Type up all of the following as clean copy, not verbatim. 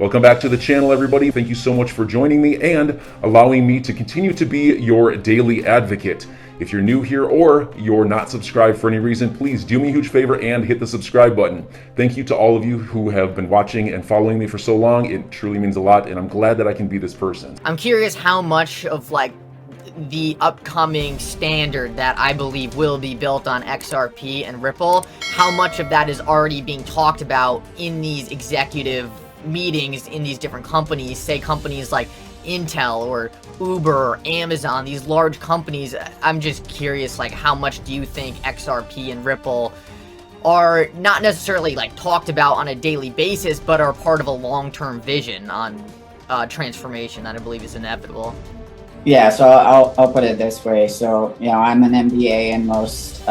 Welcome back to the channel, everybody. Thank you so much for joining me and allowing me to continue to be your daily advocate. If you're new here or you're not subscribed for any reason, please do me a huge favor and hit the subscribe button. Thank you to all of you who have been watching and following me for so long. It truly means a lot, and I'm glad that I can be this person. I'm curious how much of the upcoming standard that I believe will be built on XRP and Ripple, how much of that is already being talked about in these executive meetings in these different companies, say companies like Intel or Uber or Amazon, these large companies. I'm just curious, how much do you think XRP and Ripple are not necessarily talked about on a daily basis, but are part of a long-term vision on transformation that I believe is inevitable? Yeah, so I'll put it this way. So, I'm an MBA, and most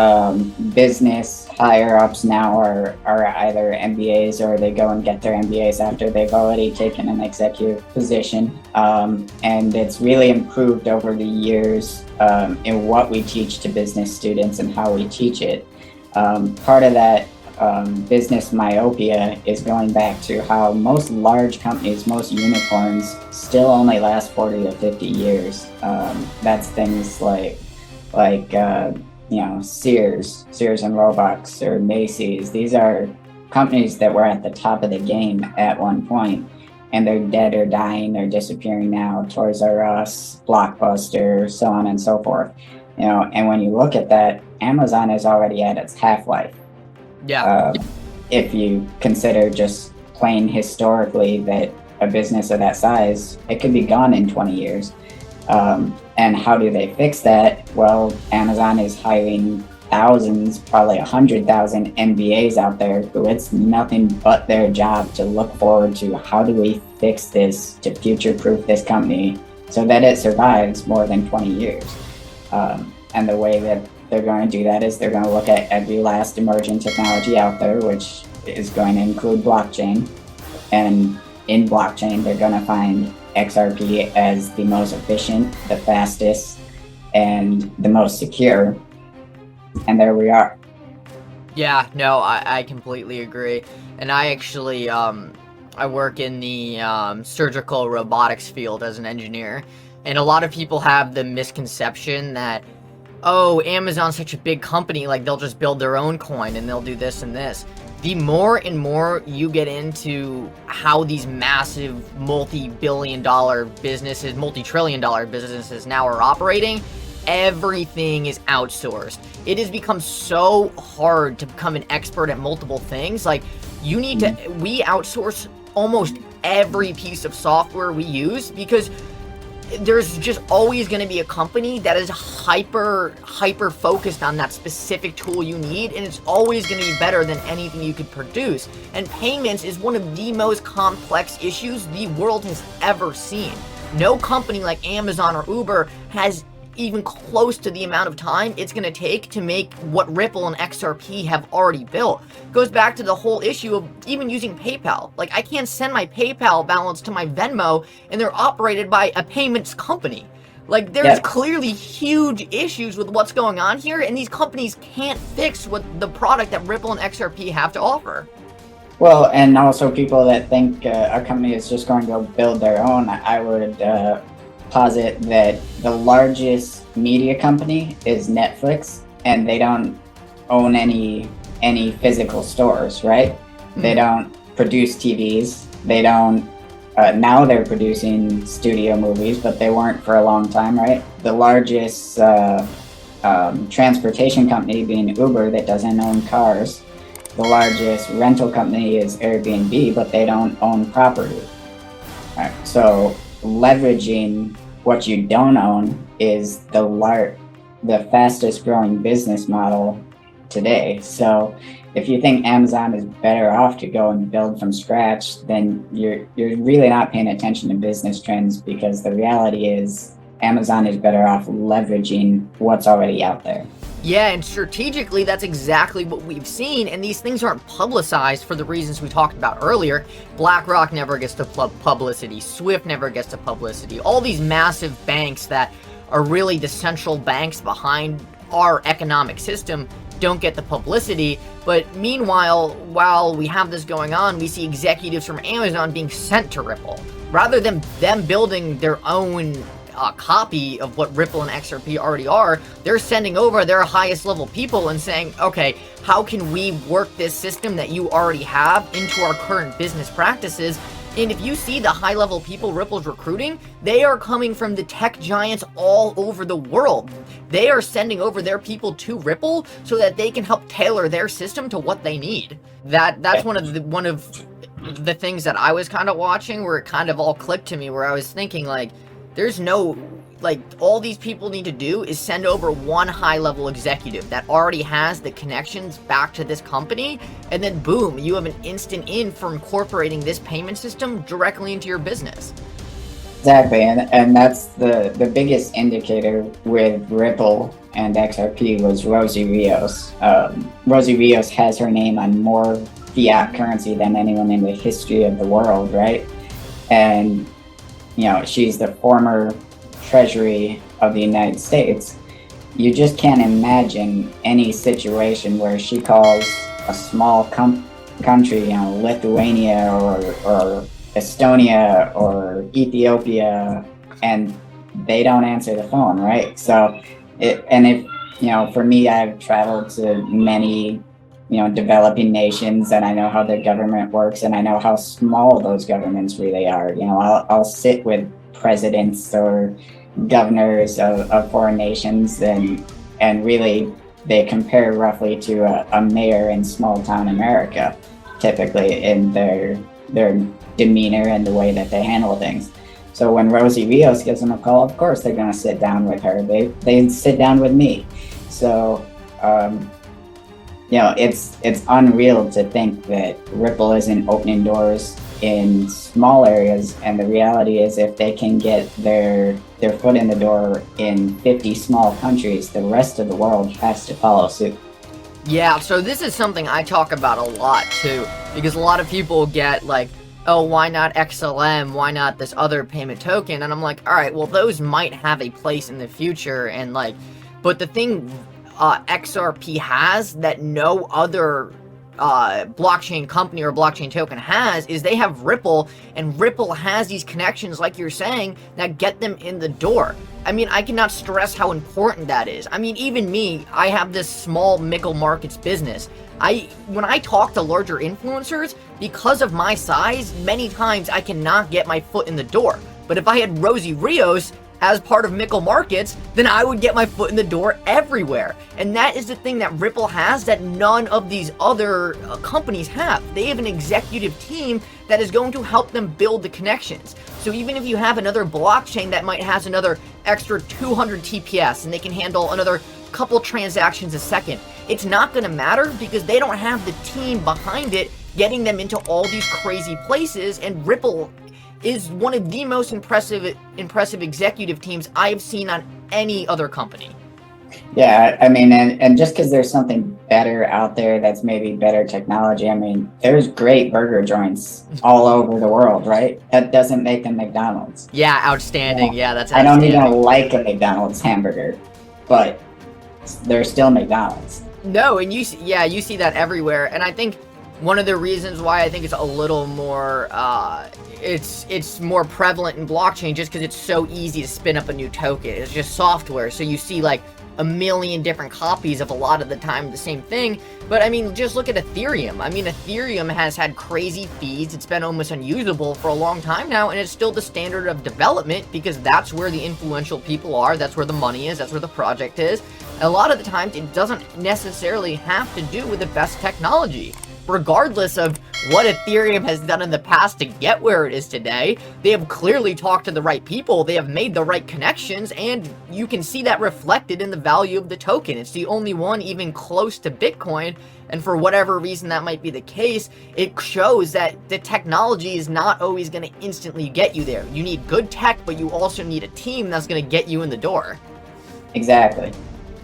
business higher-ups now are either MBAs or they go and get their MBAs after they've already taken an executive position. And it's really improved over the years in what we teach to business students and how we teach it. Part of that business myopia is going back to how most large companies, most unicorns, still only last 40 to 50 years. That's things like Sears and Roebuck or Macy's. These are companies that were at the top of the game at one point, and they're dead or dying. They're disappearing now. Toys R Us, Blockbuster, so on and so forth. And when you look at that, Amazon is already at its half-life. Yeah. If you consider just plain historically that a business of that size, it could be gone in 20 years. And how do they fix that? Well, Amazon is hiring thousands, probably 100,000 MBAs out there who it's nothing but their job to look forward to how do we fix this to future-proof this company so that it survives more than 20 years. And the way that they're going to do that is they're going to look at every last emerging technology out there, which is going to include blockchain. And in blockchain, they're going to find XRP as the most efficient, the fastest, and the most secure. And there we are. Yeah, no, I completely agree. And I actually, I work in the surgical robotics field as an engineer. And a lot of people have the misconception that, oh, Amazon's such a big company, they'll just build their own coin and they'll do this and this. The more and more you get into how these massive multi-billion-dollar businesses, multi-trillion-dollar businesses now are operating, everything is outsourced. It has become so hard to become an expert at multiple things. You need to, we outsource almost every piece of software we use because there's just always going to be a company that is hyper focused on that specific tool you need, and it's always going to be better than anything you could produce. And payments is one of the most complex issues the world has ever seen. No company like Amazon or Uber has even close to the amount of time it's going to take to make what Ripple and XRP have already built. It goes back to the whole issue of even using PayPal. I can't send my PayPal balance to my Venmo, and they're operated by a payments company. There's clearly huge issues with what's going on here, and these companies can't fix what the product that Ripple and XRP have to offer. Well, and also people that think a company is just going to go build their own, I would posit that the largest media company is Netflix, and they don't own any physical stores, right? They don't produce TVs. They don't, now they're producing studio movies, but they weren't for a long time, right? The largest transportation company being Uber, that doesn't own cars. The largest rental company is Airbnb, but they don't own property. All right, so leveraging what you don't own is the fastest growing business model today. So if you think Amazon is better off to go and build from scratch, then you're really not paying attention to business trends, because the reality is Amazon is better off leveraging what's already out there. Yeah, and strategically, that's exactly what we've seen, and these things aren't publicized for the reasons we talked about earlier. BlackRock never gets to publicity. Swift never gets to publicity. All these massive banks that are really the central banks behind our economic system don't get the publicity. But meanwhile, while we have this going on, we see executives from Amazon being sent to Ripple. Rather than them building their own copy of what Ripple and XRP already are, they're sending over their highest level people and saying, okay, how can we work this system that you already have into our current business practices? And if you see the high level people Ripple's recruiting, they are coming from the tech giants all over the world. They are sending over their people to Ripple so that they can help tailor their system to what they need. That's one of the things that I was kind of watching, where it kind of all clicked to me, where I was thinking, like, there's no, like, all these people need to do is send over one high-level executive that already has the connections back to this company, and then boom, you have an instant in for incorporating this payment system directly into your business. Exactly, and that's the biggest indicator with Ripple and XRP was Rosie Rios. Rosie Rios has her name on more fiat currency than anyone in the history of the world, right? And you know, she's the former Treasury of the United States. You just can't imagine any situation where she calls a small country, you know, Lithuania or Estonia or Ethiopia, and they don't answer the phone, right? So, if, you know, for me, I've traveled to many, you know, developing nations, and I know how their government works, and I know how small those governments really are. You know, I'll sit with presidents or governors of foreign nations, and really they compare roughly to a mayor in small town America, typically in their demeanor and the way that they handle things. So when Rosie Rios gives them a call, of course they're going to sit down with her. They sit down with me. So you know, it's unreal to think that Ripple isn't opening doors in small areas, and the reality is, if they can get their foot in the door in 50 small countries, the rest of the world has to follow suit. Yeah, so this is something I talk about a lot too, because a lot of people get like, oh, why not XLM? Why not this other payment token? And I'm like, all right, well, those might have a place in the future, and like, but the thing XRP has that no other blockchain company or blockchain token has is they have Ripple, and Ripple has these connections, like you're saying, that get them in the door. I mean, I cannot stress how important that is. I mean, even me, I have this small middle markets business. When I talk to larger influencers, because of my size, many times I cannot get my foot in the door. But if I had Rosie Rios as part of Mickle Markets, then I would get my foot in the door everywhere. And that is the thing that Ripple has that none of these other companies have. They have an executive team that is going to help them build the connections. So even if you have another blockchain that might has another extra 200 TPS and they can handle another couple transactions a second, it's not going to matter because they don't have the team behind it getting them into all these crazy places. And Ripple is one of the most impressive executive teams I've seen on any other company. Yeah, I mean, and just because there's something better out there that's maybe better technology, I mean, there's great burger joints all over the world, right? That doesn't make them McDonald's. Yeah, outstanding. Yeah, that's I outstanding. don't even like a McDonald's hamburger, but they're still McDonald's. No, and you see that everywhere, and I think one of the reasons why I think it's a little more, it's more prevalent in blockchain just because it's so easy to spin up a new token. It's just software, so you see like a million different copies of a lot of the time the same thing. But I mean, just look at Ethereum. I mean, Ethereum has had crazy fees. It's been almost unusable for a long time now, and it's still the standard of development because that's where the influential people are. That's where the money is. That's where the project is. And a lot of the times, it doesn't necessarily have to do with the best technology. Regardless of what Ethereum has done in the past to get where it is today, they have clearly talked to the right people, they have made the right connections, and you can see that reflected in the value of the token. It's the only one even close to Bitcoin, and for whatever reason that might be the case, it shows that the technology is not always going to instantly get you there. You need good tech, but you also need a team that's going to get you in the door. Exactly.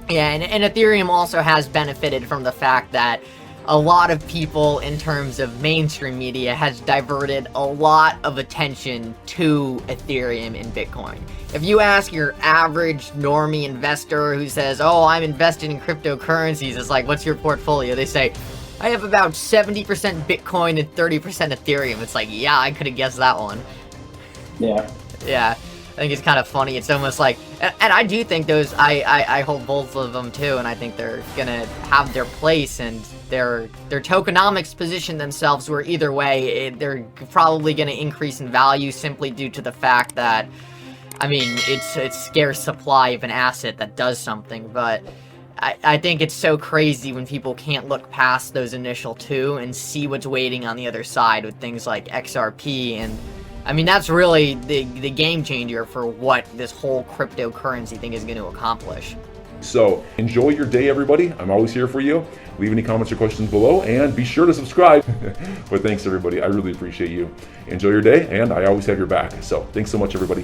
Yeah, and Ethereum also has benefited from the fact that a lot of people in terms of mainstream media has diverted a lot of attention to Ethereum and Bitcoin. If you ask your average normie investor who says, oh, I'm invested in cryptocurrencies, it's like, what's your portfolio? They say, I have about 70% Bitcoin and 30% Ethereum. It's like, yeah, I could have guessed that one. Yeah. Yeah, I think it's kind of funny. It's almost like, and I do think those, I hold both of them too, and I think they're gonna have their place, and their tokenomics position themselves where either way, they're probably gonna increase in value simply due to the fact that, I mean, it's scarce supply of an asset that does something, but I think it's so crazy when people can't look past those initial two and see what's waiting on the other side with things like XRP, and I mean, that's really the game changer for what this whole cryptocurrency thing is going to accomplish. So enjoy your day, everybody. I'm always here for you. Leave any comments or questions below, and be sure to subscribe. But thanks, everybody. I really appreciate you. Enjoy your day, and I always have your back. So thanks so much, everybody.